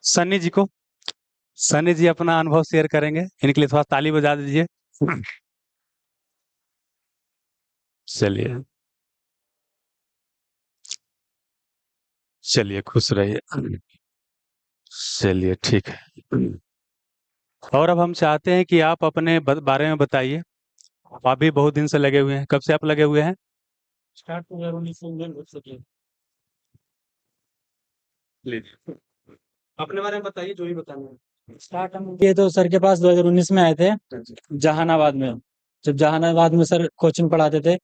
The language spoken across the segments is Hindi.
सन्नी जी को। सन्नी जी अपना अनुभव शेयर करेंगे, इनके लिए थोड़ा ताली बजा दीजिए। चलिए। चलिए, खुश रहिए। चलिए, ठीक है। और अब हम चाहते हैं कि आप अपने बारे में बताइए। आप भी बहुत दिन से लगे हुए हैं, कब से आप लगे हुए हैं? स्टार्ट 2019 से इंडियन हो सके। लीजिए, अपने बारे में बताइए, जो भी बताना है। स्टार्ट हम किए तो सर के पास 2019 में आए थे, जहानाबाद में। जब जहानाबाद में सर कोचिंग पढ़ाते थे,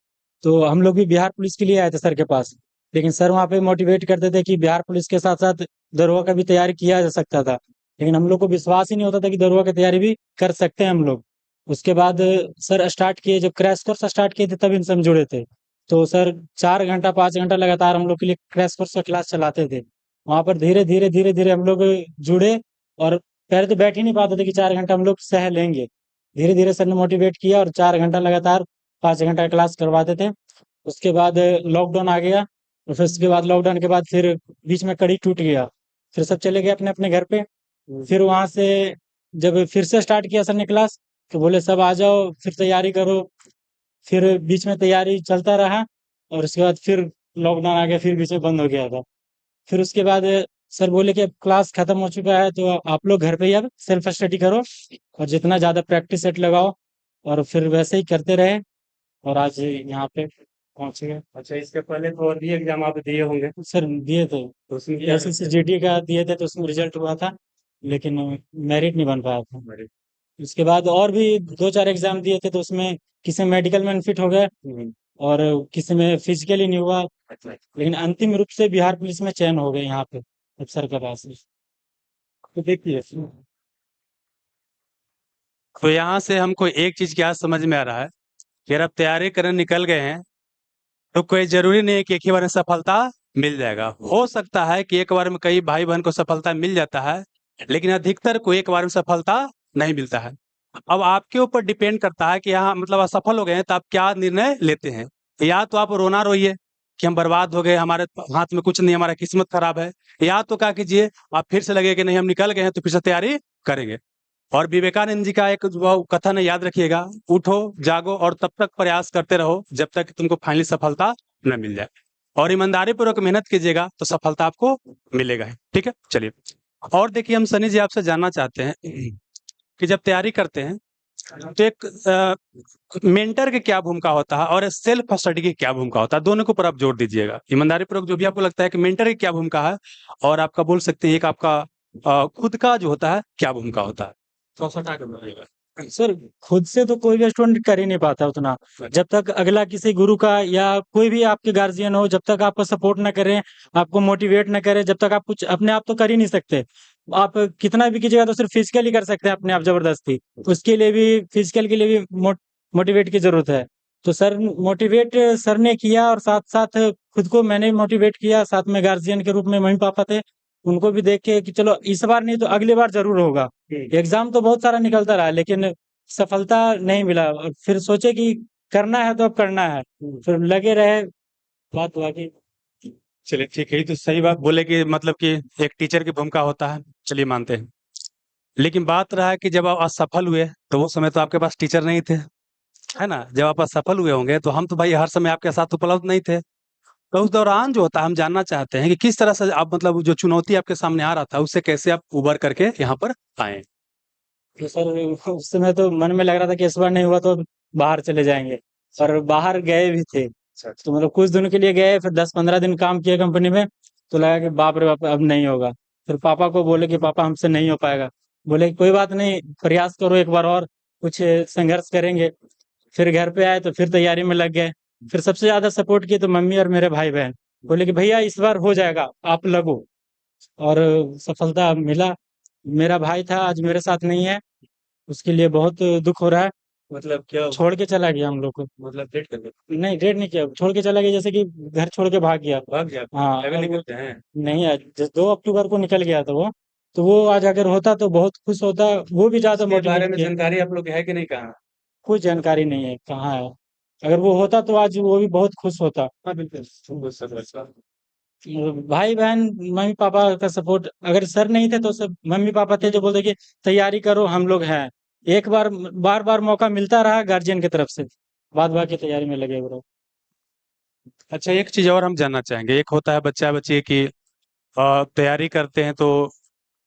तो हम लोग भी बिहार पुलिस के लिए आए थे सर के पास। लेकिन सर वहाँ पे मोटिवेट करते थे कि बिहार पुलिस के साथ साथ दरोगा का भी तैयारी किया जा सकता था। लेकिन हम लोग को विश्वास ही नहीं होता था कि दरोगा की तैयारी भी कर सकते हैं हम लोग। उसके बाद सर स्टार्ट किए, जब क्रैश कोर्स स्टार्ट किए थे तब इनसे हम जुड़े थे। तो सर 4 घंटा 5 घंटा लगातार हम लोग के लिए क्रैश कोर्स का क्लास चलाते थे। वहाँ पर धीरे धीरे धीरे धीरे हम लोग जुड़े। और पहले तो बैठ ही नहीं पाते थे कि 4 घंटा हम लोग सह लेंगे। धीरे धीरे सर ने मोटिवेट किया और 4 घंटा लगातार 5 घंटा क्लास करवाते थे। उसके बाद लॉकडाउन आ गया, और फिर उसके बाद लॉकडाउन के बाद फिर बीच में कड़ी टूट गया। फिर सब चले गए अपने अपने घर पे। फिर वहां से जब फिर से स्टार्ट किया सर ने क्लास, तो बोले सब आ जाओ फिर तैयारी करो। फिर बीच में तैयारी चलता रहा, और उसके बाद फिर लॉकडाउन आ गया, फिर बीच में बंद हो गया था। फिर उसके बाद सर बोले कि अब क्लास खत्म हो चुका है, तो आप लोग घर पे ही अब सेल्फ स्टडी करो और जितना ज्यादा प्रैक्टिस सेट लगाओ। और फिर वैसे ही करते रहे, और आज यहाँ पे पहुंच गए। अच्छा, इसके पहले तो और भी एग्जाम आप दिए होंगे, सर दिए थे, तो उसमें क्या S S C G D का दिए थे, तो उसमें रिजल्ट हुआ था, लेकिन मेरिट नहीं बन पाया था। हमारे? उसके बाद और भी 2 4 एग्जाम दिए थे, तो उसमें किसी में मेडिकल में फिट हो गए, और किसी में फिजिकली नहीं हुआ। लेकिन अंतिम रूप से बिहार पुलिस में चयन हो गए यहाँ पे अफसर के पास। तो देखिए, तो यहाँ से हमको एक चीज क्या समझ में आ रहा है कि अगर आप तैयारी करने निकल गए हैं, तो कोई जरूरी नहीं है कि एक ही बार में सफलता मिल जाएगा। हो सकता है कि एक बार में कई भाई बहन को सफलता मिल जाता है, लेकिन अधिकतर को एक बार में सफलता नहीं मिलता है। अब आपके ऊपर डिपेंड करता है कि यहाँ मतलब असफल हो गए हैं तो आप क्या निर्णय लेते हैं। या तो आप रोना रोइए कि हम बर्बाद हो गए, हमारे हाथ में कुछ नहीं, हमारा किस्मत खराब है। या तो क्या कीजिए, आप फिर से लगे कि नहीं हम निकल गए हैं तो फिर से तैयारी करेंगे। और विवेकानंद जी का एक वो कथन है, याद रखिएगा, उठो जागो और तब तक प्रयास करते रहो जब तक कि तुमको फाइनली सफलता न मिल जाए। और ईमानदारी पूर्वक मेहनत कीजिएगा तो सफलता आपको मिलेगा ही। ठीक है, चलिए। और देखिए, हम सनी जी आपसे जानना चाहते हैं कि जब तैयारी करते हैं तो एक मेंटर की क्या भूमिका होता है और सेल्फ स्टडी की क्या भूमिका होता है, दोनों के ऊपर आप जोर दीजिएगा। ईमानदारी पूर्वक जो भी आपको लगता है कि मेंटर की क्या भूमिका है, और आपका बोल सकते हैं एक आपका खुद का जो होता है क्या भूमिका होता है, थोड़ा सा हटा के बताइएगा। सर खुद से तो कोई भी स्टूडेंट कर ही नहीं पाता उतना, जब तक अगला किसी गुरु का या कोई भी आपके गार्जियन हो, जब तक आपको सपोर्ट ना करें, आपको मोटिवेट ना करें, जब तक आप कुछ अपने आप तो कर ही नहीं सकते। आप कितना भी कीजिएगा तो सिर्फ फिजिकली कर सकते हैं अपने आप जबरदस्ती। उसके लिए भी फिजिकल के लिए भी मोटिवेट की जरूरत है। तो सर मोटिवेट सर ने किया, और साथ साथ खुद को मैंने मोटिवेट किया, साथ में गार्जियन के रूप में मम्मी पापा थे, उनको भी देख के कि चलो इस बार नहीं तो अगली बार जरूर होगा। एग्जाम तो बहुत सारा निकलता रहा, लेकिन सफलता नहीं मिला, और फिर सोचे कि करना है तो अब करना है, फिर लगे रहे। बात हुआ कि चलिए, ठीक है, ये तो सही बात बोले कि मतलब कि एक टीचर की भूमिका होता है, चलिए मानते हैं। लेकिन बात रहा है कि जब आप असफल हुए तो वो समय तो आपके पास टीचर नहीं थे, है ना? जब आप असफल हुए होंगे तो हम तो भाई हर समय आपके साथ उपलब्ध नहीं थे। तो उस दौरान जो होता है, हम जानना चाहते हैं कि किस तरह से आप मतलब जो चुनौती आपके सामने आ रहा था उससे कैसे आप उबर करके यहाँ पर आए? तो सर उस समय तो मन में लग रहा था कि इस बार नहीं हुआ तो बाहर चले जाएंगे, और बाहर गए भी थे। तो मतलब कुछ दिनों के लिए गए, फिर 10 15 दिन काम किया कंपनी में, तो लगा कि बाप रे बाप अब नहीं होगा। फिर पापा को बोले कि पापा हमसे नहीं हो पाएगा। बोले कि कोई बात नहीं, प्रयास करो एक बार और, कुछ संघर्ष करेंगे। फिर घर पे आए तो फिर तैयारी में लग गए। फिर सबसे ज्यादा सपोर्ट किए तो मम्मी और मेरे भाई बहन। बोले कि भैया इस बार हो जाएगा, आप लगो। और सफलता मिला। मेरा भाई था, आज मेरे साथ नहीं है, उसके लिए बहुत दुख हो रहा है। मतलब क्या? छोड़ के चला गया हम लोग को। मतलब डेट कर नहीं, डेट नहीं किया, छोड़ के चला गया, जैसे कि घर छोड़ के भाग गया। भाग गया? हाँ, अगर और निकलते हैं नहीं, आज 2 अक्टूबर को निकल गया था वो। तो वो आज अगर होता तो बहुत खुश होता, वो भी ज्यादा इसके बारे मोटिवेट में किया। जानकारी आप लोग है कि नहीं, कहा? कुछ जानकारी नहीं है कहाँ है। अगर वो होता तो आज वो भी बहुत खुश होता। हाँ, बिल्कुल। भाई बहन मम्मी पापा का सपोर्ट, अगर सर नहीं थे तो सब मम्मी पापा थे जो बोलते कि तैयारी करो, हम लोग हैं। एक बार बार बार मौका मिलता रहा गार्जियन की तरफ से, बाद बाकी तैयारी में लगे हुए रहो। अच्छा, एक चीज और हम जानना चाहेंगे। एक होता है बच्चा बच्ची की तैयारी करते हैं तो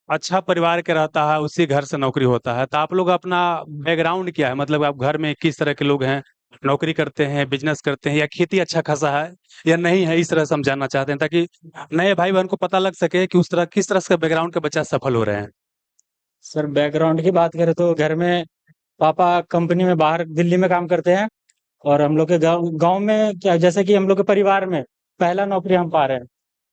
अच्छा परिवार के रहता है, उसी घर से नौकरी होता है। तो आप लोग अपना बैकग्राउंड क्या है, मतलब आप घर में किस तरह के लोग हैं, नौकरी करते हैं, बिजनेस करते हैं, या खेती अच्छा खासा है या नहीं है, इस तरह से हम जानना चाहते हैं ताकि नए भाई बहन को पता लग सके कि उस तरह किस तरह से बैकग्राउंड के बच्चा सफल हो रहे हैं। सर बैकग्राउंड की बात करें तो घर में पापा कंपनी में बाहर दिल्ली में काम करते हैं, और हम लोग के गांव गांव में क्या, जैसे कि हम लोग के परिवार में पहला नौकरी हम पा रहे हैं।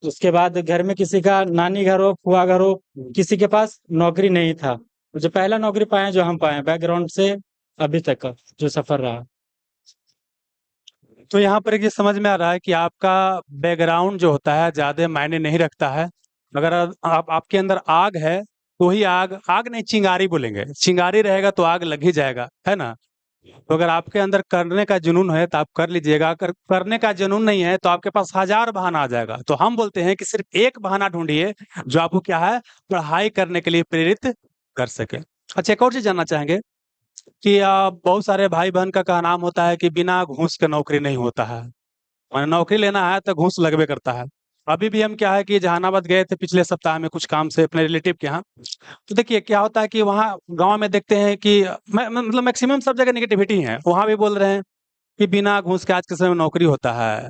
उसके बाद घर में किसी का नानी घर हो, फुआ घर हो, किसी के पास नौकरी नहीं था। जो पहला नौकरी पाए जो हम पाए बैकग्राउंड से अभी तक का जो सफर रहा। तो यहाँ पर ये समझ में आ रहा है कि आपका बैकग्राउंड जो होता है ज्यादा मायने नहीं रखता है। अगर आप आपके अंदर आग है तो ही आग, आग नहीं चिंगारी बोलेंगे, चिंगारी रहेगा तो आग लग ही जाएगा, है ना। तो अगर आपके अंदर करने का जुनून है तो आप कर लीजिएगा, अगर करने का जुनून नहीं है तो आपके पास हजार बहाना आ जाएगा। तो हम बोलते हैं कि सिर्फ एक बहाना ढूंढिए जो आपको क्या है, पढ़ाई करने के लिए प्रेरित कर सके। अच्छा, एक और चीज जानना चाहेंगे कि बहुत सारे भाई बहन का नाम होता है कि बिना घूस के नौकरी नहीं होता है। मैंने नौकरी लेना है तो घूस लगबे करता है। अभी भी हम क्या है कि जहानाबाद गए थे पिछले सप्ताह में कुछ काम से अपने रिलेटिव के यहाँ। तो देखिए क्या होता है कि वहाँ गांव में देखते हैं कि मतलब मैक्सिमम सब जगह नेगेटिविटी है। वहां भी बोल रहे हैं कि बिना घूस के आज के समय में नौकरी होता है।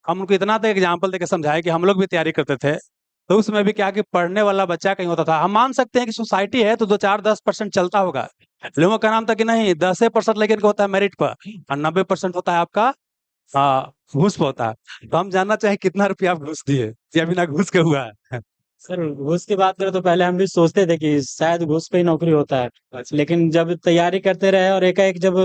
हम उनको इतना तक एग्जाम्पल देके समझाए कि हम लोग भी तैयारी करते थे, तो उसमें भी क्या कि पढ़ने वाला बच्चा कहीं होता था। हम मान सकते हैं कि सोसाइटी है तो 2 4 10% चलता होगा। लोगों का नाम था कि नहीं 10% लेकिन होता है मेरिट पर, और 90% होता है आपका घूस पे होता है। तो हम जानना चाहें कितना रुपया आप घूस दिए या बिना घूस के हुआ है। सर घूस की बात करें तो पहले हम भी सोचते थे कि शायद घूस पे ही नौकरी होता है, लेकिन जब तैयारी करते रहे और एकाएक जब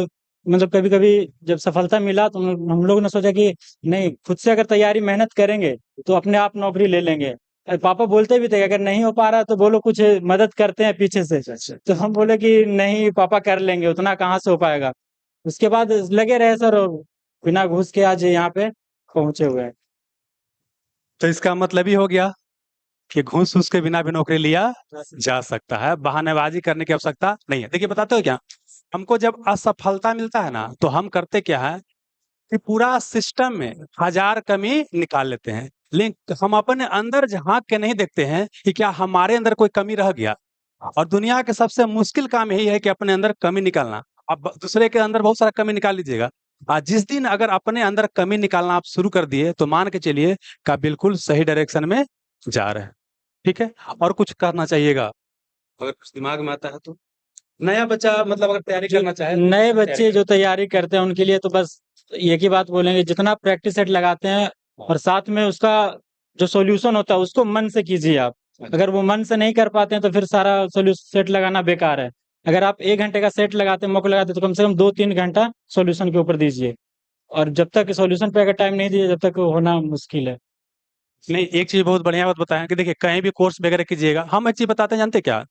मतलब कभी कभी जब सफलता मिला तो हम लोग ने सोचा कि नहीं, खुद से अगर तैयारी मेहनत करेंगे तो अपने आप नौकरी ले लेंगे। पापा बोलते भी थे कि अगर नहीं हो पा रहा तो बोलो कुछ मदद करते हैं पीछे से। तो हम बोले कि नहीं पापा कर लेंगे, उतना कहाँ से हो पाएगा। उसके बाद लगे रहे सर, और बिना घूस के आज यहाँ पे पहुंचे हुए हैं। तो इसका मतलब ही हो गया कि घूस घूस के बिना भी नौकरी लिया जा सकता है, बहानेबाजी करने की आवश्यकता नहीं है। देखिए बताते हो क्या, हमको जब असफलता मिलता है ना तो हम करते क्या है कि पूरा सिस्टम में हजार कमी निकाल लेते हैं, लेकिन हम अपने अंदर झांक के नहीं देखते हैं कि क्या हमारे अंदर कोई कमी रह गया। और दुनिया के सबसे मुश्किल काम यही है कि अपने अंदर कमी निकालना। अब दूसरे के अंदर बहुत सारा कमी निकाल लीजिएगा, जिस दिन अगर अपने अंदर कमी निकालना आप शुरू कर दिए तो मान के चलिए कि आप बिल्कुल सही डायरेक्शन में जा रहे हैं। ठीक है, और कुछ करना चाहिएगा अगर कुछ दिमाग में आता है तो। नया बच्चा मतलब अगर तैयारी जो करना चाहे नए तैयारी बच्चे कर। जो तैयारी करते हैं उनके लिए तो बस एक ही बात बोलेंगे, जितना प्रैक्टिस सेट लगाते हैं और साथ में उसका जो सॉल्यूशन होता है उसको मन से कीजिए आप। अगर वो मन से नहीं कर पाते हैं तो फिर सारा सॉल्यूशन सेट लगाना बेकार है। अगर आप 1 घंटे का सेट लगाते हैं, मौका लगाते हैं, तो कम से कम 2 3 घंटा सॉल्यूशन के ऊपर दीजिए। और जब तक सॉल्यूशन पे अगर टाइम नहीं दीजिए जब तक वो होना मुश्किल है। नहीं, एक चीज बहुत बढ़िया बात बताया कि देखिए कहीं भी कोर्स वगैरह कीजिएगा, हम एक चीज बताते हैं जानते क्या,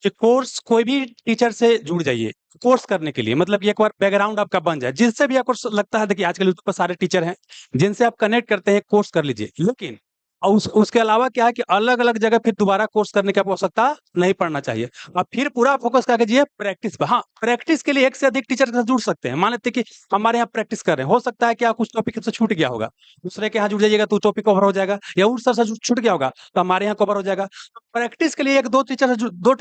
कि कोर्स कोई भी टीचर से जुड़ जाइए कोर्स करने के लिए। मतलब कि एक बार बैकग्राउंड आपका बन जाए, जिससे भी आपको लगता है देखिए आजकल यूट्यूब पर सारे टीचर हैं जिनसे आप कनेक्ट करते हैं, कोर्स कर लीजिए। लेकिन और उसके अलावा क्या है कि अलग अलग जगह फिर दोबारा कोर्स करने की आपको आवश्यकता नहीं पड़ना चाहिए। अब फिर पूरा फोकस क्या कीजिए प्रैक्टिस पर। हाँ, प्रैक्टिस के लिए एक से अधिक टीचर के साथ जुड़ सकते हैं। मान लेते हैं कि हमारे यहाँ प्रैक्टिस कर रहे हैं, हो सकता है कि आप कुछ टॉपिक से छूट गया होगा, दूसरे के यहाँ जुड़ जाइएगा तो टॉपिक कवर हो जाएगा, या उस सर से छूट गया होगा तो हमारे यहाँ कवर हो जाएगा। तो प्रैक्टिस के लिए एक दो टीचर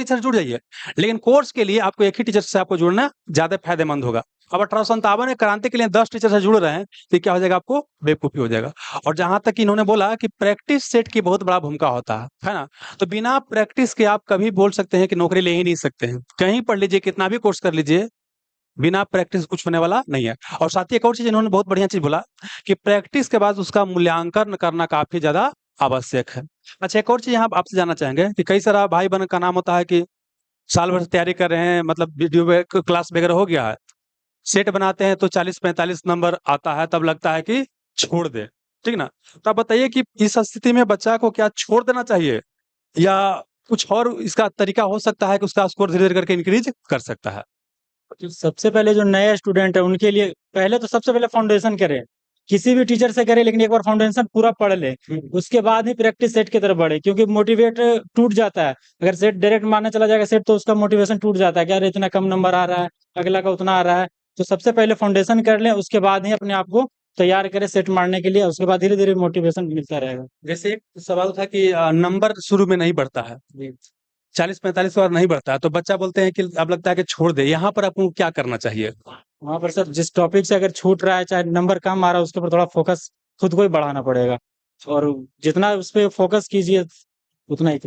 से जुड़ जाइए, लेकिन कोर्स के लिए आपको एक ही टीचर से आपको जुड़ना ज्यादा फायदेमंद होगा। अब 1857 में क्रांति के लिए 10 टीचर से जुड़ रहे हैं तो क्या हो जाएगा, आपको बेवकूफी हो जाएगा। और जहां तक इन्होंने बोला कि प्रैक्टिस सेट की बहुत बड़ा भूमिका होता है ना। तो बिना प्रैक्टिस के आप कभी बोल सकते हैं कि नौकरी ले ही नहीं सकते हैं। कहीं पढ़ लीजिए, कितना भी कोर्स कर लीजिए, बिना प्रैक्टिस कुछ होने वाला नहीं है। और साथ ही एक और चीज इन्होंने बहुत बढ़िया चीज बोला कि प्रैक्टिस के बाद उसका मूल्यांकन करना काफी ज्यादा आवश्यक है। अच्छा, एक और चीज यहाँ आपसे जानना चाहेंगे कि कई सारा भाई बहन का नाम होता है कि साल भर से तैयारी कर रहे हैं, मतलब वीडियो क्लास वगैरह हो गया है, सेट बनाते हैं तो 40 45 नंबर आता है, तब लगता है कि छोड़ दे। ठीक ना। तो आप बताइए कि इस स्थिति में बच्चा को क्या छोड़ देना चाहिए, या कुछ और इसका तरीका हो सकता है कि उसका स्कोर धीरे धीरे करके इंक्रीज कर सकता है। तो सबसे पहले जो नए स्टूडेंट है उनके लिए पहले तो सबसे पहले फाउंडेशन करें। किसी भी टीचर से करे, लेकिन एक बार फाउंडेशन पूरा पढ़ ले, उसके बाद ही प्रैक्टिस सेट की तरफ बढ़े, क्योंकि मोटिवेट टूट जाता है अगर सेट डायरेक्ट मारने चला जाएगा सेट, तो उसका मोटिवेशन टूट जाता है कि यार इतना कम नंबर आ रहा है, अगला का उतना आ रहा है। तो सबसे पहले फाउंडेशन कर लें, उसके बाद ही अपने आप को तैयार करें सेट मारने के लिए, उसके बाद धीरे धीरे मोटिवेशन मिलता रहेगा। जैसे एक सवाल था कि नंबर शुरू में नहीं बढ़ता है, 40-45 बार नहीं बढ़ता है, तो बच्चा बोलते हैं कि अब लगता है कि छोड़ दे, यहाँ पर आपको क्या करना चाहिए? वहां पर सर जिस टॉपिक से अगर छूट रहा है, चाहे नंबर कम आ रहा है, उसके ऊपर थोड़ा फोकस खुद को ही बढ़ाना पड़ेगा, और जितना उस पर फोकस कीजिए उतना ही